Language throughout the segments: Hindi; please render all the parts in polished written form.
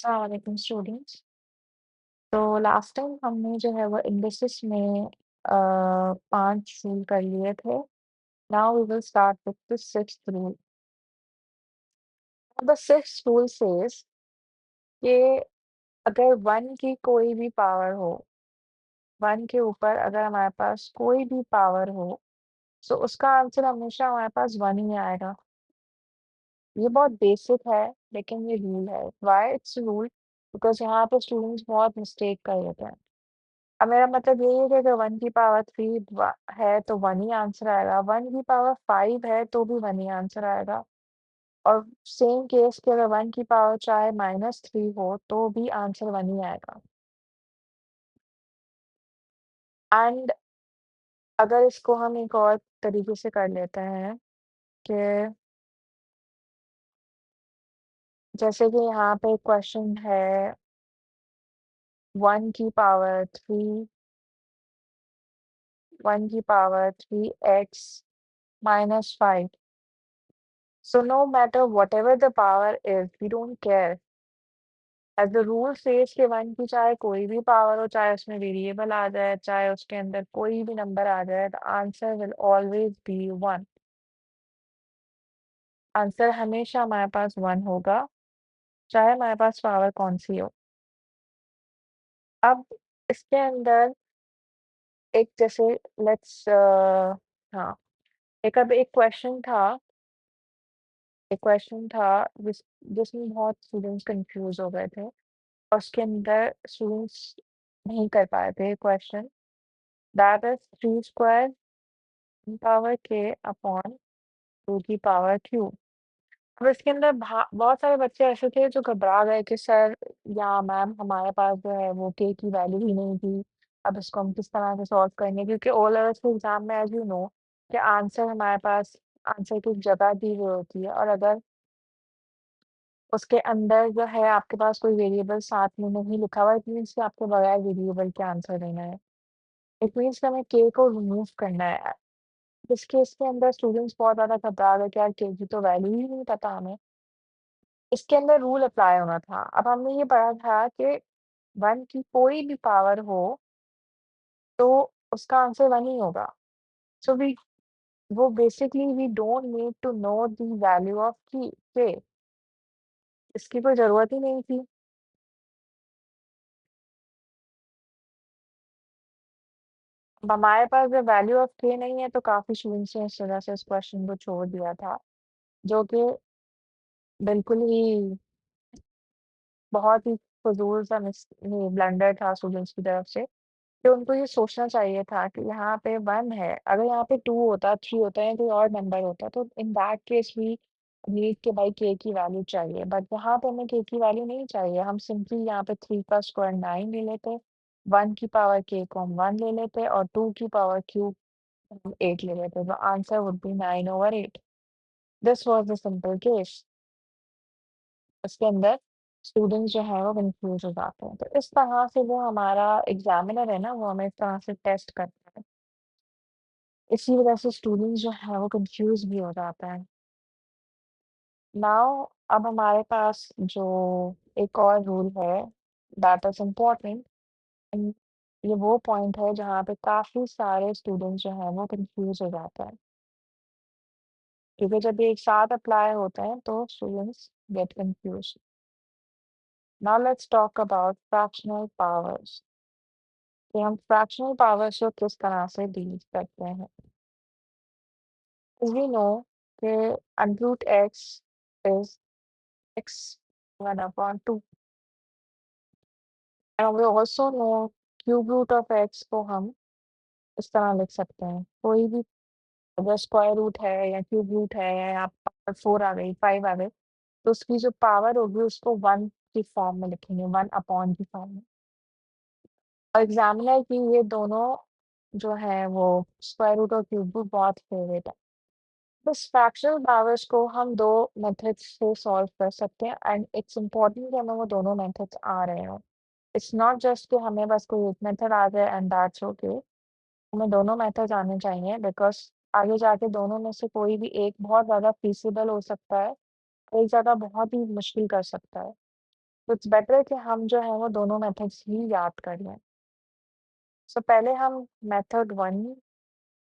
अस्सलाम वालेकुम स्टूडेंट्स। तो लास्ट टाइम हमने जो है वो इंडिसेस में 5 रूल कर लिए थे। Now we will start with the sixth rule. The sixth rule says कि अगर 1 की कोई भी पावर हो, 1 के ऊपर अगर हमारे पास कोई भी पावर हो, तो उसका आंसर हमेशा हमारे पास 1 ही आएगा। ये बहुत बेसिक है, लेकिन ये रूल है। Why it's rule? बिकॉज़ यहाँ पे स्टूडेंट्स बहुत मिस्टेक कर लेते हैं। अब मेरा मतलब यही है कि अगर 1 की पावर 3 है तो 1 ही आंसर आएगा, 1 की पावर 5 है तो भी 1 ही आंसर आएगा और सेम केस कि अगर 1 की पावर चाहे -3 हो तो भी आंसर 1 ही आएगा। एंड अगर इसको हम एक और तरीके से कर लेते हैं कि जैसे कि यहाँ पे क्वेश्चन है 1 की पावर 3, 1 की power 3x -5. So no matter whatever the power is, we don't care. As the rule says कि 1 की चाहे कोई भी पावर हो, चाहे उसमें वेरिएबल आ जाए, चाहे उसके अंदर कोई भी नंबर आ जाए, the answer will always B 1। Answer हमेशा हमारे पास 1 होगा, चाहे हमारे पास पावर कौन-सी हो। अब इसके अंदर एक जैसे लेट्स हाँ, एक क्वेश्चन था जिसमें बहुत स्टूडेंट्स कन्फ्यूज़ हो गए थे और उसके अंदर स्टूडेंट्स नहीं कर पाए थे question that is 3 square power k upon 2 की पावर q। अब इसके अंदर बहुत सारे बच्चे ऐसे थे जो घबरा गए कि सर या मैम हमारे पास जो है वो k की वैल्यू ही नहीं थी। अब इसको हम किस तरह से सॉल्व करेंगे? क्योंकि ओ लेवल्स के एग्ज़ाम में एज़ यू नो कि आंसर हमारे पास आंसर की जगह दी हुई होती है और अगर उसके अंदर जो है आपके पास कोई वेरिएबल साथ में नहीं लिखा हुआ, इट मीन्स कि आपको बगैर वेरिएबल के आंसर देना है। इट मीन्स कि हमें k को रिमूव करना है। इस केस के अंदर स्टूडेंट्स बहुत ज़्यादा घबरा गए कि यार k की तो वैल्यू ही नहीं पता हमें। इसके अंदर रूल अप्लाई होना था। अब हमने ये पढ़ा था कि 1 की कोई भी पावर हो, तो उसका आंसर 1 ही होगा। सो वो basically we don't need to know the value of k। इसकी कोई ज़रूरत ही नहीं थी। अब हमारे पास जब वैल्यू ऑफ k नहीं है, तो काफ़ी स्टूडेंट्स ने इस वजह से इस क्वेश्चन को छोड़ दिया था, जो कि बिल्कुल ही बहुत ही फ़िज़ूल सा ये ब्लंडर था स्टूडेंट्स की तरफ से। तो उनको ये सोचना चाहिए था कि यहाँ पे 1 है, अगर यहाँ पे 2 होता, 3 होता या कोई और नंबर होता तो in that case we need कि भाई k की वैल्यू चाहिए, बट यहाँ पे हमें k की वैल्यू नहीं चाहिए। हम सिंपली यहाँ पे 3 का स्क्वायर 9 ले लेते, 1 की पावर k को हम 1 ले लेते और 2 की पावर q हम 8 ले लेते, तो answer would be 9/8। This was the simple case. उसके अंदर स्टूडेंट्स जो हैं वो कन्फ्यूज़ हो जाते हैं। तो इस तरह से वो हमारा एग्ज़ामिनर है ना, वो हमें इस तरह से टेस्ट करता है। इसी वजह से स्टूडेंट्स जो हैं वो कन्फ्यूज़ भी हो जाता है। नाउ अब हमारे पास जो एक और रूल है दैट इज़ इम्पोर्टेंट एंड ये वो पॉइंट है जहाँ पे काफ़ी सारे स्टूडेंट्स जो हैं वो कन्फ्यूज़ हो जाते हैं। क्योंकि जब ये एक साथ अप्लाई होते हैं तो students gate confused. Now let's talk about fractional powers कि हम फ्रैक्शनल पावर्स को किस तरह से डील करते हैं। As we know कि √x is x 1/2 and we also know cube root of x को हम इस तरह लिख सकते हैं। कोई भी अगर स्क्वायर रूट है या क्यूब रूट है या यहाँ पावर 4 आ गई, 5 आ गई, तो उसकी जो पावर होगी उसको 1 की फॉर्म में लिखेंगे, 1 अपॉन की फॉर्म में। और एग्ज़ामिनर की ये दोनों जो हैं वो स्क्वायर रूट और क्यूब रूट बहुत फेवरेट है। बस फ्रैक्शनल पावर्स को हम 2 मेथड्स से सॉल्व कर सकते हैं एंड इट्स इम्पोर्टेंट कि हमें वो दोनों मेथड्स आ रहे हों। इट्स नॉट जस्ट कि हमें बस कोई एक मेथड आ जाए एंड दैट्स ओके। हमें दोनों मेथड्स आने चाहिए बिकॉज़ आगे जाके दोनों में से कोई भी एक बहुत ज़्यादा फीसिबल हो सकता है, एक ज़्यादा बहुत ही मुश्किल कर सकता है। तो इट्स बेटर कि हम जो है वो दोनों मेथड्स ही याद कर लें। सो पहले हम मेथड 1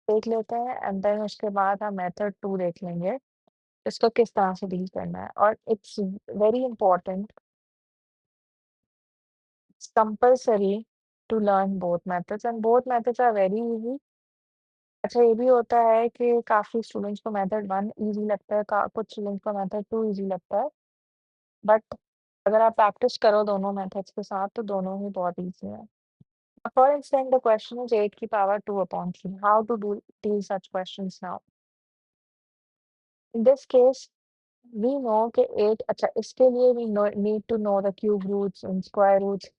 देख लेते हैं एंड देन उसके बाद हम मेथड 2 देख लेंगे, इसको किस तरह से डील करना है। और it's very important, it's compulsory to learn both methods and both methods are very easy. अच्छा ये भी होता है कि काफ़ी स्टूडेंट्स को मेथड 1 ईज़ी लगता है, का कुछ स्टूडेंट्स को मेथड 2 ईज़ी लगता है। बट अगर आप प्रैक्टिस करो दोनों मेथड्स के साथ तो दोनों ही बहुत ईज़ी हैं। For instance, the question is 8 की power 2 upon 3. How to do deal such questions now? In this case, we know कि 8 अच्छा इसके लिए we need to know the cube roots and square roots.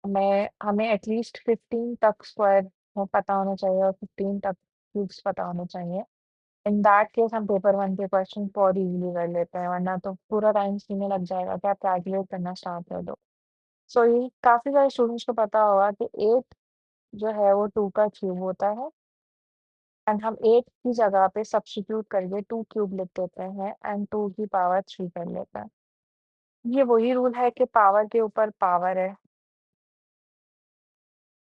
हमें हमें एटलीस्ट 15 तक स्क्वायर वो पता होना चाहिए और 15 तक क्यूब्स पता होने चाहिए। इन दैट केस हम पेपर 1 के क्वेश्चन बहुत ईज़िली कर लेते हैं, वरना तो पूरा टाइम इसी में लग जाएगा कि आप कैलकुलेट करना स्टार्ट कर दो। सो ये काफ़ी सारे स्टूडेंट्स को पता होगा कि 8 जो है वो 2 का क्यूब होता है एंड हम 8 की जगह पे सब्स्टिट्यूट करके 2 क्यूब लिख देते हैं एंड 2 की पावर 3 कर लेते हैं। ये वही रूल है कि पावर के ऊपर पावर है।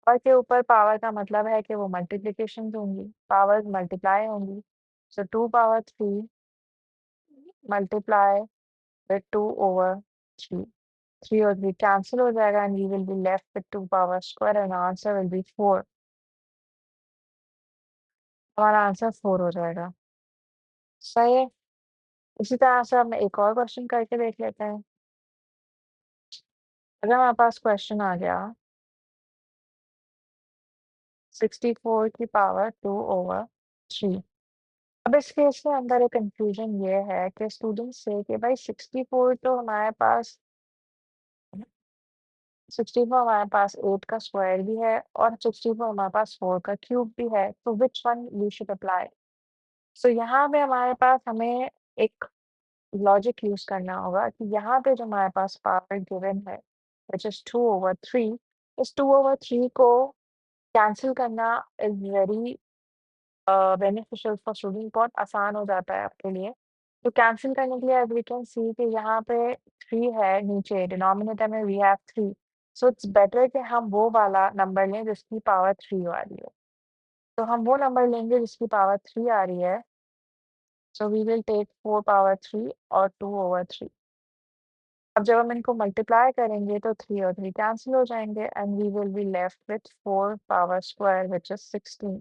पावर के ऊपर पावर का मतलब है कि वो मल्टिप्लिकेशंस होंगी, पावर्स मल्टीप्लाई होंगी। So 2 power 3 multiply with 2 over 3। 3 और 3 कैंसल हो जाएगा and we will be left with 2 power square and answer will be 4। हमारा आंसर 4 हो जाएगा। सही है? इसी तरह से हम एक और क्वेश्चन करके देख लेते हैं। अगर हमारे पास क्वेश्चन आ गया 64 की पावर 2 ओवर 3। अब इस केस के अंदर एक कंफ्यूजन ये है कि स्टूडेंट्स से कि भाई 64 तो हमारे पास 64 हमारे पास 8 का स्क्वायर भी है और 64 हमारे पास 4 का क्यूब भी है, तो which one we should apply? So यहाँ पे हमारे पास हमें एक लॉजिक यूज़ करना होगा कि यहाँ पे जो हमारे पास पावर गिवन है, व्हिच इज़ 2 ओवर 3, इस 2 ओवर 3 को कैंसल करना is very beneficial for student, बहुत आसान हो जाता है आपके लिए। तो कैंसल करने के लिए एज़ वी कैन सी कि यहाँ पे 3 है नीचे डिनोमिनेटर में we have 3, so it's better कि हम वो वाला नंबर लें जिसकी पावर 3 आ रही है। तो हम वो नंबर लेंगे जिसकी पावर 3 आ रही है, so we will take 4 power 3 और 2 ओवर 3। अब जब हम इनको मल्टीप्लाई करेंगे तो 3 और 3 कैंसल हो जाएँगे and we will be left with 4 power square which is 16।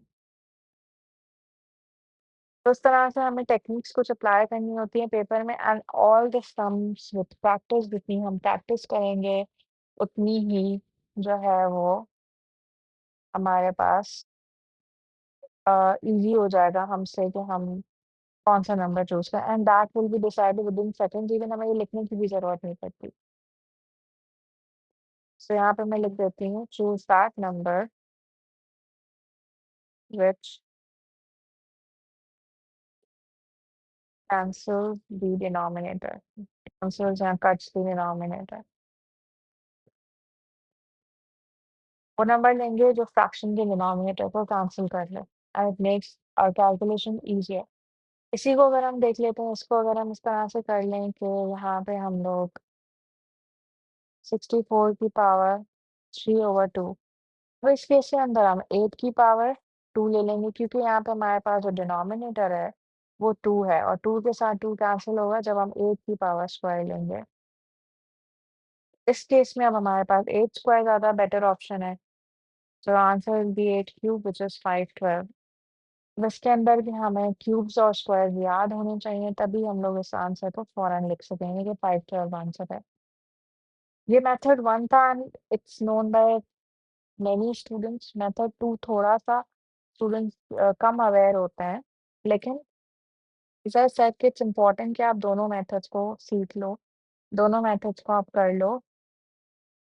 तो इस तरह से हमें टेक्निक्स कुछ अप्लाई करनी होती है पेपर में and all the sums with practice, जितनी हम प्रैक्टिस करेंगे उतनी ही जो है वो हमारे पास ईज़ी हो जाएगा हमसे कि हम कौन-सा नंबर चूज़ करें and that will be decided within seconds, even हमें ये लिखने की भी ज़रूरत नहीं पड़ती। सो यहाँ पे मैं लिख देती हूँ choose that number which cancels the denominator, cancels या cuts the denominator। वो नंबर लेंगे जो फ्रैक्शन के डिनोमिनेटर को कैंसल कर ले and it makes our calculation easier. इसी को अगर हम देख लेते हैं, इसको अगर हम इस तरह से कर लें कि यहाँ पे हम लोग 64 की पावर 3 ओवर 2, अब इस केस के अंदर हम 8 की पावर 2 ले लेंगे क्योंकि यहाँ पे हमारे पास जो डिनोमिनेटर है वो 2 है और 2 के साथ 2 कैंसल होगा जब हम 8 की पावर स्क्वायर लेंगे। इस केस में अब हमारे पास 8 स्क्वायर ज़्यादा बेटर ऑप्शन है। So answer will B 8 cube which is 512। अब इसके अंदर भी हमें क्यूब्स और स्क्वायर्स याद होने चाहिए, तभी हम लोग इस आंसर को फ़ौरन लिख सकेंगे कि 512 आंसर है। ये मेथड 1 था and it's known by many students. Method 2 थोड़ा-सा स्टूडेंट्स कम अवेयर होते हैं, लेकिन एज़ आई सेड कि इट्स इम्पोर्टेंट कि आप दोनों मेथड्स को सीख लो, दोनों मेथड्स को आप कर लो,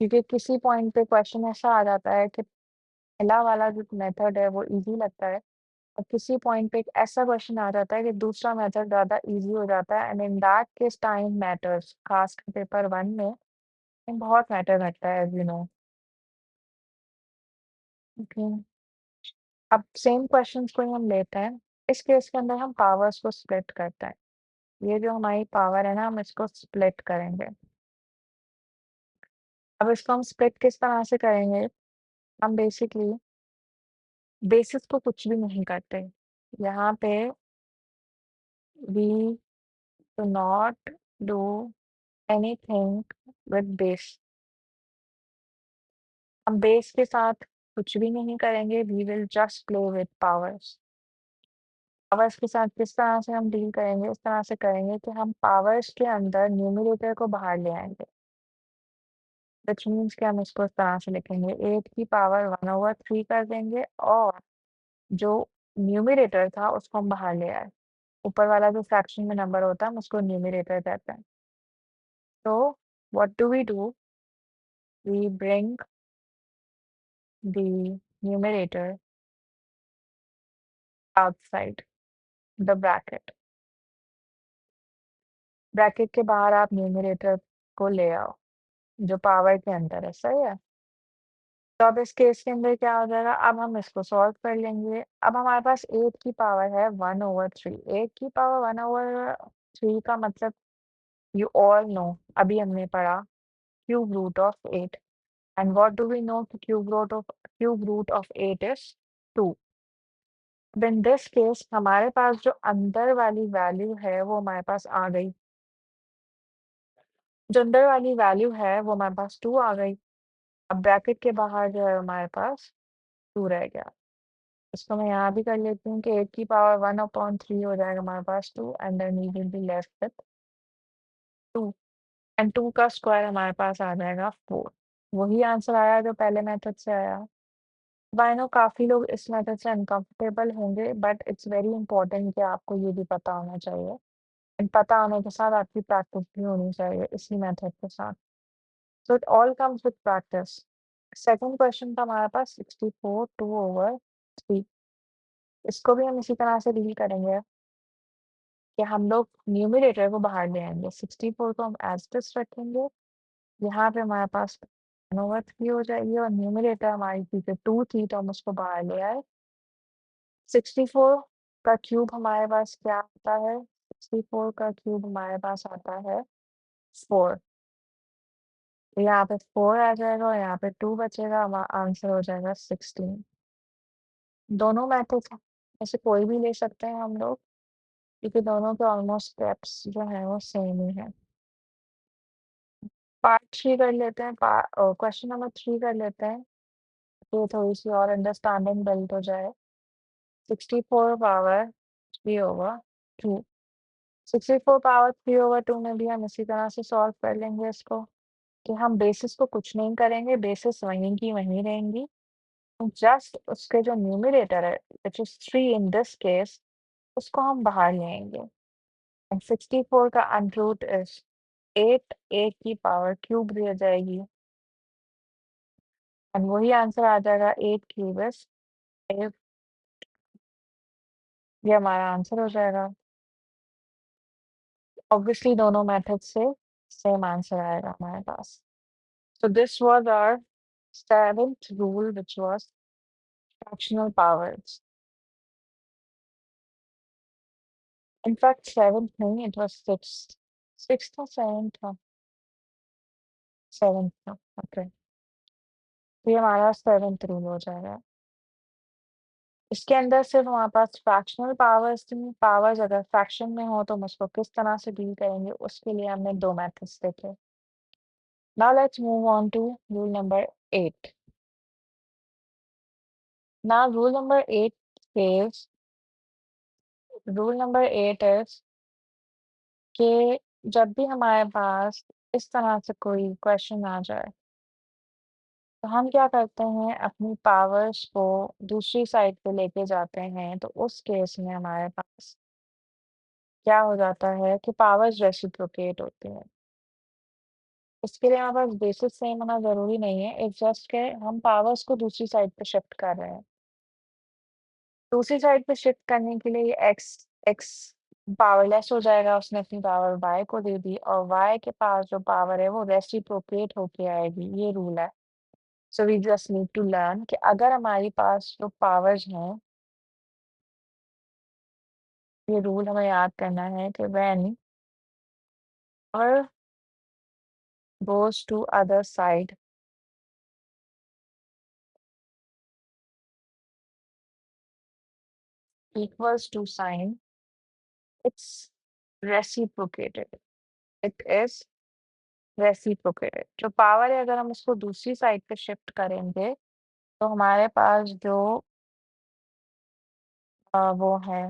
क्योंकि किसी पॉइंट पे क्वेश्चन ऐसा आ जाता है कि पहला वाला जो मेथड है वो ईज़ी लगता है और किसी पॉइंट पे एक ऐसा क्वेश्चन आ जाता है कि दूसरा मेथड ज़्यादा ईज़ी हो जाता है and in that case time matters, खासकर पेपर 1 में टाइम बहुत मैटर करता है एज़ यू नो। ओके, अब सेम क्वेश्चंस को ही हम लेते हैं। इस केस के अंदर हम पावर्स को स्प्लिट करते हैं। ये जो हमारी पावर है ना, हम इसको स्प्लिट करेंगे। अब इसको हम स्प्लिट किस तरह से करेंगे? हम बेसिकली बेसिस को कुछ भी नहीं करते। यहाँ पे we do not do anything with base. हम बेस के साथ कुछ भी नहीं करेंगे, we will just play with powers. Powers के साथ किस तरह से हम डील करेंगे? इस तरह से करेंगे कि हम पावर्स के अंदर न्यूमरेटर को बाहर ले आएँगे। व्हिच मीन्स कि हम इसको इस तरह से लिखेंगे 8 की पावर 1/3 कर देंगे और जो न्यूमरेटर था उसको हम बाहर ले आए। ऊपर वाला जो फ्रैक्शन में नंबर होता है हम उसको न्यूमरेटर कहते हैं। तो what do we do? We bring the numerator outside the bracket. Bracket के बाहर आप न्यूमरेटर को ले आओ, जो पावर के अंदर है, सही है? तो अब इस केस के अंदर क्या हो जाएगा? अब हम इसको सॉल्व कर लेंगे। अब हमारे पास 8 की पावर है 1/3। 8 की पावर 1/3 का मतलब यू ऑल नो, अभी हमने पढ़ा cube root of 8। And what do we know कि क्यूब रूट ऑफ 8 इज़ 2। अब इन दिस केस हमारे पास जो अंदर वाली वैल्यू है वो हमारे पास आ गई। जो अंदर वाली वैल्यू है वो हमारे पास 2 आ गई। अब ब्रैकेट के बाहर जो है हमारे पास 2 रह गया। इसको मैं यहाँ भी कर लेती हूँ कि 8 की पावर 1/3 हो जाएगा हमारे पास 2 and then we will be left with 2 and 2 का स्क्वायर हमारे पास आ जाएगा 4। वही आंसर आया जो पहले मेथड से आया। अब आई नो काफ़ी लोग इस मेथड से अनकंफर्टेबल होंगे बट इट्स वेरी इंपॉर्टेंट कि आपको ये भी पता होना चाहिए। एंड पता होने के साथ आपकी प्रैक्टिस भी होनी चाहिए इसी मेथड के साथ। So it all comes with practice. Second question था हमारे पास 64 2/3। इसको भी हम इसी तरह से डील करेंगे कि हम लोग न्यूमरेटर को बाहर ले आएँगे। 64 को हम एज़ इट इज़ रखेंगे। यहाँ पे हमारे पास 1/3 हो जाएगी और न्यूमरेटर हमारी थी जो 2 थी तो हम उसको बाहर ले आए। 64 का क्यूब हमारे पास क्या आता है? 64 का क्यूब हमारे पास आता है 4। तो यहाँ पे 4 आ जाएगा और यहाँ पे 2 बचेगा, हमारा आंसर हो जाएगा 16। दोनों मेथड्स में से कोई भी ले सकते हैं हम लोग, क्योंकि दोनों के ऑलमोस्ट स्टेप्स जो हैं वो सेम ही हैं। पार्ट 3 कर लेते हैं, क्वेश्चन नंबर 3 कर लेते हैं, तो थोड़ी-सी और अंडरस्टैंडिंग बिल्ड हो जाए। 64 पावर 3/2। 64 पावर 3/2 में भी हम इसी तरह से सॉल्व कर लेंगे इसको, कि हम बेसिस को कुछ नहीं करेंगे, बेसिस वहीं की वहीं रहेंगी। जस्ट उसके जो न्यूमरेटर है, which is 3 in this case, उसको हम बाहर ले आएँगे। एंड 64 का अंडर रूट इज़ 8, 8 की पावर क्यूब रह जाएगी। एंड वही आंसर आ जाएगा 8 क्यूब इज़ 8। ये हमारा आंसर हो जाएगा। ऑब्वियसली दोनों मेथड से सेम आंसर आएगा हमारे पास। So this was our seventh rule, which was fractional powers. In fact, seventh नहीं, it was sixth. Sixth or seventh था? Seventh था, okay. तो ये हमारा सेवेंथ रूल हो जाएगा। इसके अंदर सिर्फ हमारे पास फ्रैक्शनल पावर्स थी। पावर्स अगर फ्रैक्शन में हो तो हम उसको किस तरह से डील करेंगे, उसके लिए हमने 2 मेथड्स देखे। Now let's move on to rule number 8. Now rule number 8 is कि जब भी हमारे पास इस तरह से कोई क्वेश्चन आ जाए, तो हम क्या करते हैं, अपनी पावर्स को दूसरी साइड पे लेके जाते हैं। तो उस केस में हमारे पास क्या हो जाता है कि पावर्स रेसिप्रोकेट होती हैं। इसके लिए हमारे पास बेसिस सेम होना ज़रूरी नहीं है, इट्स जस्ट कि हम पावर्स को दूसरी साइड पे शिफ्ट कर रहे हैं। दूसरी साइड पे शिफ्ट करने के लिए एक्स एक्स पावरलेस हो जाएगा, उसने अपनी पावर वाई को दे दी और वाई के पास जो पावर है वो रेसिप्रोकेट होके आएगी, ये रूल है। So we just need to learn कि अगर हमारे पास जो पावर्स हैं, ये रूल हमें याद करना है कि when power goes to other side, equals to sign, it's reciprocated. It is reciprocated. जो पावर है अगर हम उसको दूसरी साइड पे शिफ्ट करेंगे, तो हमारे पास जो वो है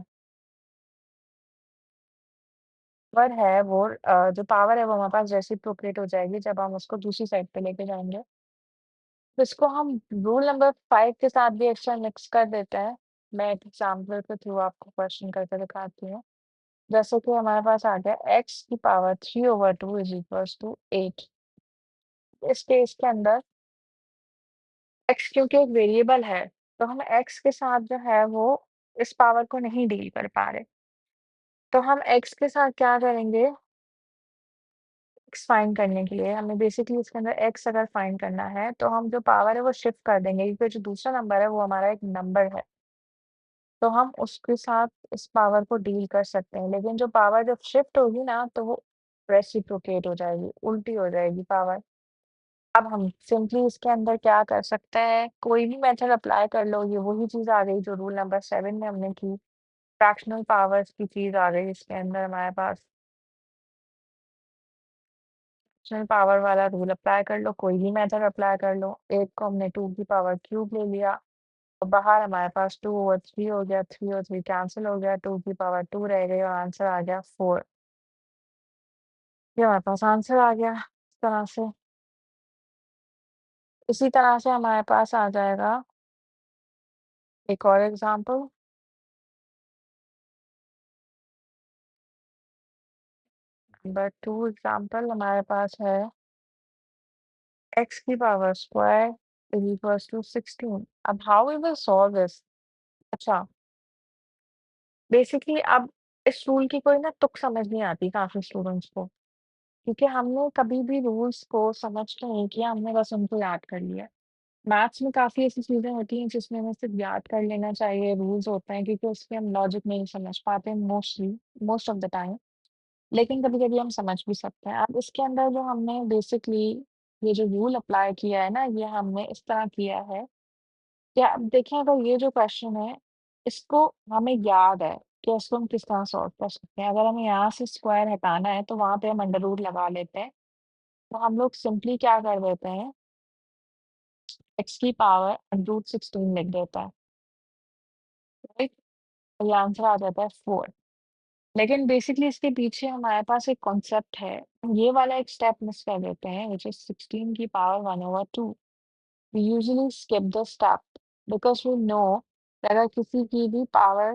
जो पावर है वो हमारे पास रेसिप्रोकेट हो जाएगी जब हम उसको दूसरी साइड पे लेके जाएँगे। तो इसको हम रूल नंबर 5 के साथ भी एक्स्ट्रा मिक्स कर देते हैं। मैं एक एग्ज़ाम्पल के थ्रू आपको क्वेश्चन करके दिखाती हूँ। जैसे कि हमारे पास आ गया x की पावर 3/2 इज़ इक्वल्स टू 8। इस केस के अंदर x क्योंकि एक वेरिएबल है, तो हम x के साथ जो है वो इस पावर को नहीं डील कर पा रहे। तो हम x के साथ क्या करेंगे, x फाइंड करने के लिए हमें बेसिकली इसके अंदर x अगर फाइंड करना है, तो हम जो पावर है वो शिफ्ट कर देंगे क्योंकि जो दूसरा नंबर है वो हमारा एक नंबर है। तो हम उसके साथ इस पावर को डील कर सकते हैं, लेकिन जो पावर जब शिफ्ट होगी ना, तो वो रेसिप्रोकेट हो जाएगी, उल्टी हो जाएगी पावर। अब हम सिंपली इसके अंदर क्या कर सकते हैं, कोई भी मेथड अप्लाई कर लो, ये वही चीज़ आ गई जो रूल नंबर 7 में हमने की। फ्रैक्शनल पावर्स की चीज़ आ गई इसके अंदर हमारे पास। फ्रैक्शनल पावर वाला रूल अप्लाई कर लो, कोई भी मेथड अप्लाई कर लो। एक को हमने 2 की पावर क्यूब ले लिया और बाहर हमारे पास 2/3 हो गया, 3 और 3 कैंसल हो गया, 2 की पावर 2 रह गई और आंसर आ गया 4। ये हमारे पास आंसर आ गया इस तरह से। इसी तरह से हमारे पास आ जाएगा एक और एग्ज़ाम्पल। नंबर 2 एग्ज़ाम्पल हमारे पास है x की power square is equals to 16। अब how we will solve this? अच्छा, बेसिकली अब इस रूल की कोई ना तुक समझ नहीं आती काफ़ी स्टूडेंट्स को, क्योंकि हमने कभी भी रूल्स को समझ के नहीं किया, हमने बस उनको याद कर लिया। मैथ्स में काफ़ी ऐसी चीज़ें होती हैं जिसमें हमें सिर्फ़ याद कर लेना चाहिए, रूल्स होते हैं क्योंकि उसके हम लॉजिक नहीं समझ पाते मोस्ट ऑफ द टाइम, लेकिन कभी-कभी हम समझ भी सकते हैं। अब इसके अंदर जो हमने बेसिकली ये जो रूल अप्लाई किया है ना, ये हमने इस तरह किया है कि अब देखें अगर ये जो क्वेश्चन है, इसको हमें याद है कि इसको हम किस तरह सॉल्व कर सकते हैं। अगर हमें यहाँ से स्क्वायर हटाना है, तो वहाँ पे हम अंडर रूट लगा लेते हैं। तो हम लोग सिंपली क्या कर देते हैं, x की पावर √16 लिख देते हैं, राइट? तो ये आंसर आ जाता है 4। लेकिन बेसिकली इसके पीछे हमारे पास एक कॉन्सेप्ट है, ये वाला एक स्टेप मिस कर देते हैं व्हिच इज़ 16 की power 1/2। We usually skip this step because we know अगर किसी की भी पावर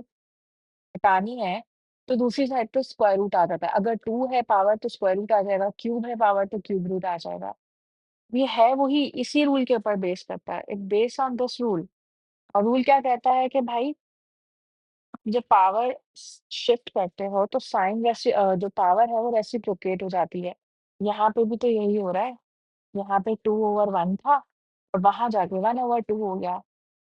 हटानी है, तो दूसरी साइड पे स्क्वायर रूट आ जाता है। अगर 2 है पावर तो स्क्वायर रूट आ जाएगा, क्यूब है पावर तो क्यूब रूट आ जाएगा। ये है वही इसी रूल के ऊपर बेस करता है। It based on this rule. और रूल क्या कहता है कि भाई जब पावर शिफ्ट करते हो तो जो पावर है वो रेसिप्रोकेट हो जाती है। यहाँ पे भी तो यही हो रहा है। यहाँ पे 2/1 था और वहाँ जाके 1/2 हो गया।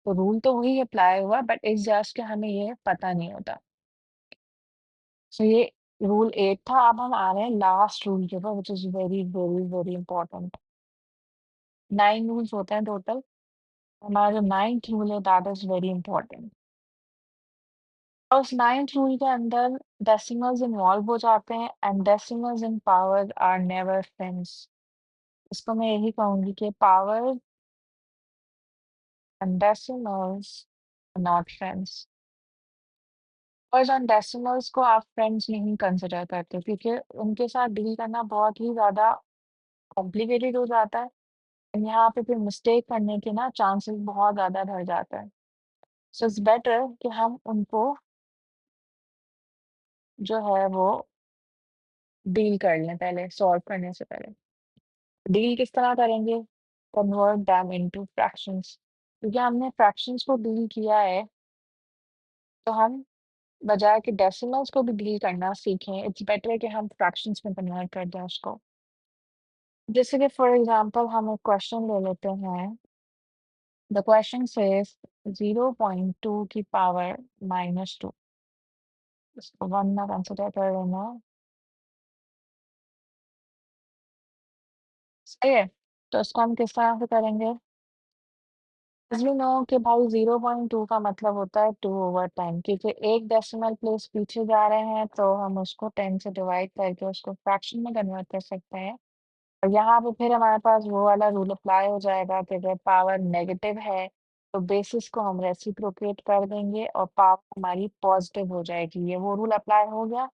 तो रूल तो वही अप्लाई हुआ बट इट्स जस्ट कि हमें ये पता नहीं होता। सो ये रूल 8 था। अब हम आ रहे हैं लास्ट रूल के ऊपर which is very, very, very important. 9 rules होते हैं टोटल। हमारा जो 9th रूल है दैट इज़ वेरी इंपॉर्टेंट। और उस 9th रूल के अंदर डेसिमल्स इन्वॉल्व हो जाते हैं and decimals in power are never friends. इसको मैं यही कहूँगी कि power and decimals are not friends. और ऑन डेसिमल्स को आप फ्रेंड्स नहीं कंसिडर करते क्योंकि उनके साथ डील करना बहुत ही ज़्यादा कॉम्प्लिकेटेड हो जाता है। एंड यहाँ पे फिर मिस्टेक करने के ना चांसेस बहुत ज़्यादा बढ़ जाता है। सो इट्स बेटर कि हम उनको जो है वो डील कर लें पहले, सॉल्व करने से पहले। डील किस तरह करेंगे? Convert them into fractions. क्योंकि हमने फ्रैक्शंस को डील किया है, तो हम बजाय कि डेसिमल्स को भी डील करना सीखें, इट्स बेटर कि हम फ्रैक्शंस में कन्वर्ट कर दें उसको। जैसे कि फॉर एग्ज़ाम्पल हम एक क्वेश्चन ले लेते हैं। द क्वेश्चन सेज 0.2 की पावर -2। इसको 1 ना कंसिडर कर लेना। सही है? तो इसको हम किस तरह से करेंगे? एज़ वी नो कि भाई 0.2 का मतलब होता है 2 ओवर 10, क्योंकि एक डेसिमल प्लेस पीछे जा रहे हैं तो हम उसको 10 से डिवाइड करके उसको फ्रैक्शन में कन्वर्ट कर सकते हैं। और यहाँ पे फिर हमारे पास वो वाला रूल अप्लाई हो जाएगा कि अगर पावर नेगेटिव है, तो बेसिस को हम रेसिप्रोकेट कर देंगे और पावर हमारी पॉज़िटिव हो जाएगी। ये वो रूल अप्लाई हो गया।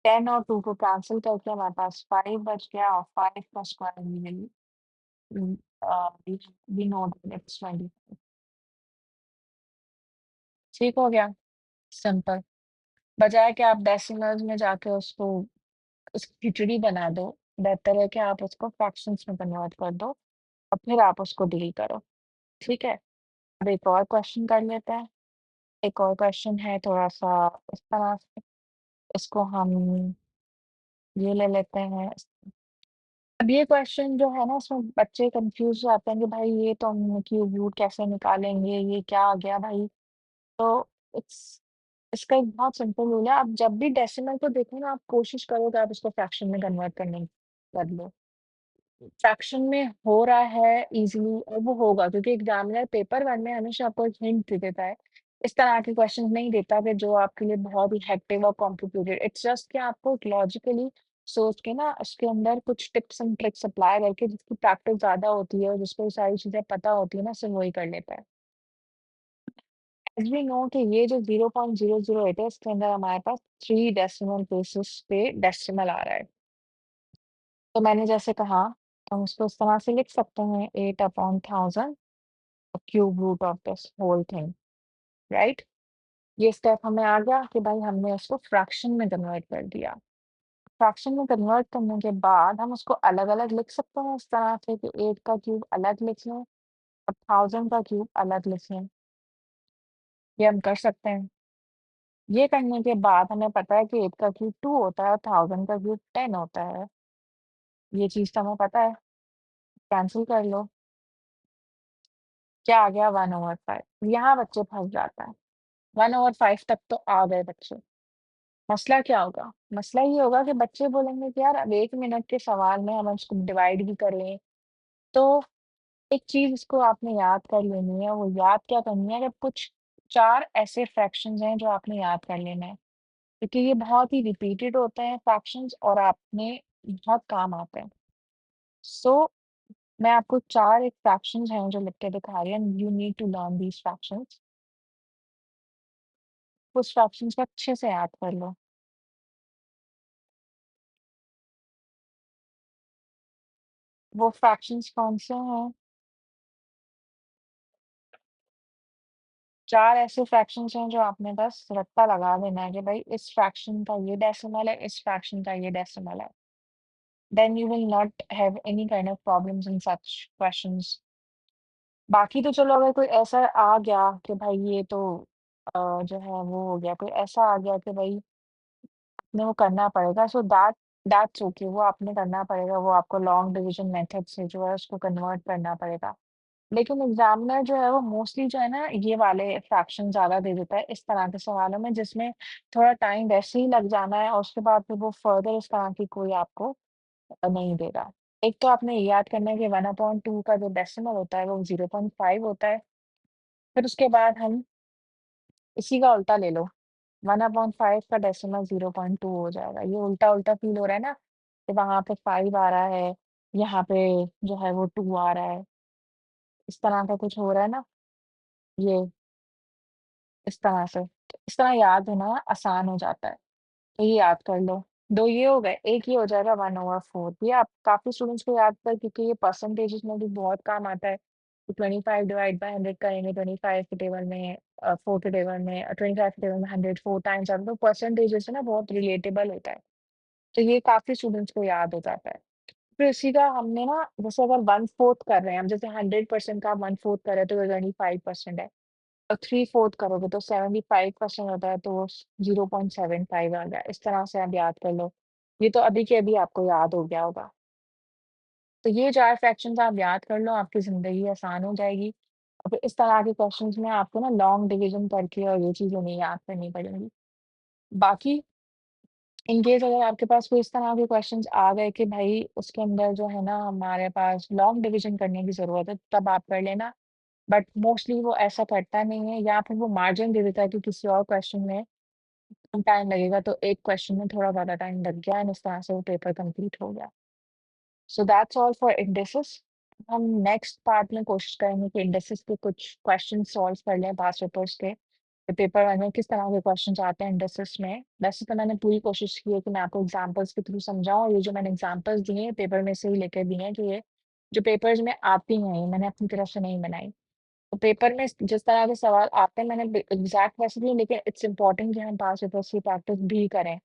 10 और 2 को कैंसल करके हमारे पास 5 बच गया और 5 का square we will um, we know that it's 20। ठीक हो गया? सिंपल। बजाय कि आप डेसिमल्स में जाके उसको खिचड़ी बना दो, बेहतर है कि आप उसको फ्रैक्शंस में कन्वर्ट कर दो और फिर आप उसको डील करो, ठीक है? अब एक और क्वेश्चन कर लेते हैं। एक और क्वेश्चन है थोड़ा-सा इस तरह से, इसको हम ये ले लेते हैं। अब ये क्वेश्चन जो है ना, इसमें बच्चे कन्फ्यूज़ हो जाते हैं कि भाई ये तो हम क्यूब रूट कैसे निकालेंगे, ये क्या आ गया भाई? तो इट्स इसका एक बहुत सिंपल रूल है, आप जब भी डेसिमल को देखो ना, आप कोशिश करो कि आप इसको फ्रैक्शन में कन्वर्ट करने की कर लो। फ्रैक्शन में हो रहा है ईज़िली और वो होगा, क्योंकि एग्ज़ामिनर पेपर 1 में हमेशा आपको एक हिंट दे देता है। इस तरह के क्वेश्चन्स नहीं देता कि जो आपके लिए बहुत ही हेक्टिक और कॉम्प्लिकेटेड, इट्स जस्ट कि आपको लॉजिकली सोच के ना उसके अंदर कुछ टिप्स एंड ट्रिक्स अप्लाई करके, जिसकी प्रैक्टिस ज़्यादा होती है और जिसको ये सारी चीज़ें पता होती है ना, सिर्फ़ वही कर लेता है। एज़ वी नो कि ये जो 0.008 है, इसके अंदर हमारे पास 3 डेसिमल प्लेसेस पे डेसिमल आ रहा है। तो मैंने जैसे कहा, हम उसको इस तरह से लिख सकते हैं 8/1000 cube root of this whole thing, right? ये स्टेप हमें आ गया कि भाई हमने उसको फ्रैक्शन में कन्वर्ट कर दिया। फ्रैक्शन में कन्वर्ट करने के बाद हम उसको अलग-अलग लिख सकते हैं इस तरह से कि 8 का क्यूब अलग लिख लें और 1000 का क्यूब अलग लिख लें। ये हम कर सकते हैं। ये करने के बाद हमें पता है कि 8 का क्यूब 2 होता है और 1000 का क्यूब 10 होता है। ये चीज़ तो हमें पता है, कैंसल कर लो। क्या आ गया 1/5। यहाँ बच्चे फँस जाता है। 1/5 तक तो आ गए बच्चे। मसला क्या होगा? मसला ये होगा कि बच्चे बोलेंगे कि यार अब 1 मिनट के सवाल में हम उसको डिवाइड भी कर लें। तो एक चीज़ इसको आपने याद कर लेनी है, वो याद क्या करनी है कि कुछ 4 ऐसे फ्रैक्शंस हैं जो आपने याद कर लेना है। क्योंकि ये बहुत ही रिपीटेड होते हैं फ्रैक्शंस और आपने बहुत काम आते हैं। सो मैं आपको 4 एक फ्रैक्शंस हैं जो लिख के दिखा रही हूँ, you need to learn these fractions. उस फ्रैक्शंस को अच्छे से याद कर लो। वो फ्रैक्शंस कौन से हैं? 4 ऐसे फ्रैक्शंस हैं जो आपने बस रट्टा लगा देना है कि भाई इस फ्रैक्शन का ये डेसिमल है, इस फ्रैक्शन का ये डेसिमल है। Then you will not have any kind of problems in such questions. बाकी तो चलो, अगर कोई ऐसा आ गया कि भाई ये तो जो है वो हो गया, कोई ऐसा आ गया कि भाई आपने वो करना पड़ेगा, सो दैट्स ओके, वो आपने करना पड़ेगा, वो आपको लॉन्ग डिवीजन मेथड से जो है उसको कन्वर्ट करना पड़ेगा। लेकिन एग्ज़ामिनर जो है वो मोस्टली जो है ना ये वाले फ्रैक्शन ज़्यादा दे देता है इस तरह के सवालों में, जिसमें थोड़ा टाइम वैसे ही लग जाना है और उसके बाद फिर वो फर्दर इस तरह की कोई आपको नहीं देगा। एक तो आपने ये याद करना है कि 1/2 का जो डेसिमल होता है वो 0.5 होता है। फिर उसके बाद हम इसी का उल्टा ले लो, 1/5 का डेसिमल 0.2 हो जाएगा। ये उल्टा-उल्टा फ़ील हो रहा है ना, कि वहाँ पे 5 आ रहा है, यहाँ पे जो है वो 2 आ रहा है। इस तरह का कुछ हो रहा है ना, ये इस तरह से। तो इस तरह याद होना आसान हो जाता है, तो ये याद कर लो। 2 ये हो गए, एक ये हो जाएगा 1/4। ये आप काफ़ी स्टूडेंट्स को याद कर, क्योंकि ये परसेंटेजेस में भी बहुत काम आता है। तो 25 डिवाइड बाय 100 करेंगे, 25 के टेबल में 4 के टेबल में 25 के टेबल में 100 4 टाइम्स आता है, तो परसेंटेजेस से ना बहुत रिलेटेबल होता है। तो ये काफ़ी स्टूडेंट्स को याद हो जाता है। फिर इसी का हमने ना, जैसे अगर 1/4 कर रहे हैं हम, जैसे 100% का 1/4 कर रहे हैं तो 25% है। और 3/4 करोगे तो 75% होता है, तो वो 0.75 आ गया। इस तरह से आप याद कर लो। ये तो अभी के अभी आपको याद हो गया होगा। तो ये 4 फ्रैक्शंस आप याद कर लो, आपकी ज़िंदगी आसान हो जाएगी। और फिर इस तरह के क्वेश्चंस में आपको ना लॉन्ग डिवीज़न करके और ये चीज़ें नहीं याद करनी पड़ेंगी। बाकी इन केस अगर आपके पास कोई इस तरह के क्वेश्चंस आ गए कि भाई उसके अंदर जो है ना हमारे पास लॉन्ग डिवीज़न करने की ज़रूरत है, तब आप कर लेना। बट मोस्टली वो ऐसा करता नहीं है या फिर वो मार्जिन दे देता है कि किसी और क्वेश्चन में कम टाइम लगेगा, तो एक क्वेश्चन में थोड़ा ज़्यादा टाइम लग गया एंड इस तरह से वो पेपर कंप्लीट हो गया। So that's all for indices. हम नेक्स्ट पार्ट में कोशिश करेंगे कि इंडेसिस के कुछ क्वेश्चन सॉल्व कर लें पास्ट पेपर्स के। पेपर वन में किस तरह के क्वेश्चन आते हैं इंडेसिस में। वैसे तो मैंने पूरी कोशिश की है कि मैं आपको एग्जांपल्स के थ्रू समझाऊं, और ये जो मैंने एग्जांपल्स दिए हैं पेपर में से ही लेकर दिए हैं, कि ये जो पेपर्स में आती हैं ये मैंने अपनी तरफ से नहीं बनाई। तो पेपर में जिस तरह के सवाल आते हैं मैंने एग्जैक्ट वैसे नहीं, लेकिन इट्स इम्पोर्टेंट कि हम पास्ट पेपर्स की प्रैक्टिस भी करें।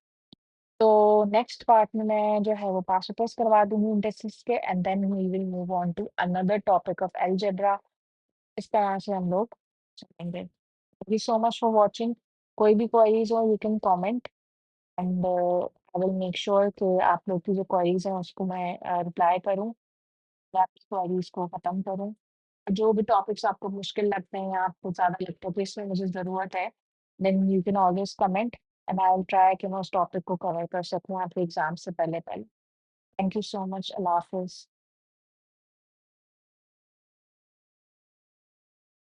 तो नेक्स्ट पार्ट में मैं जो है वो पास पेपर्स करवा दूँगी इंडेक्सेस के, and then we will move on to another topic of algebra. इस तरह से हम लोग चलेंगे। Thank you so much for watching. कोई भी क्वेरीज हो you can comment, and I will make sure कि आप लोग की जो क्वेरीज हैं उसको मैं रिप्लाई करूँ, या आपकी क्वेरीज को खत्म करूँ। जो भी टॉपिक्स आपको मुश्किल लगते हैं या आपको ज़्यादा लगता है कि इसमें मुझे ज़रूरत है, then you can always comment, and I will try कि मैं उस टॉपिक को कवर कर सकूँ आपके एग्जाम से पहले पहले। Thank you so much. Allah Hafiz.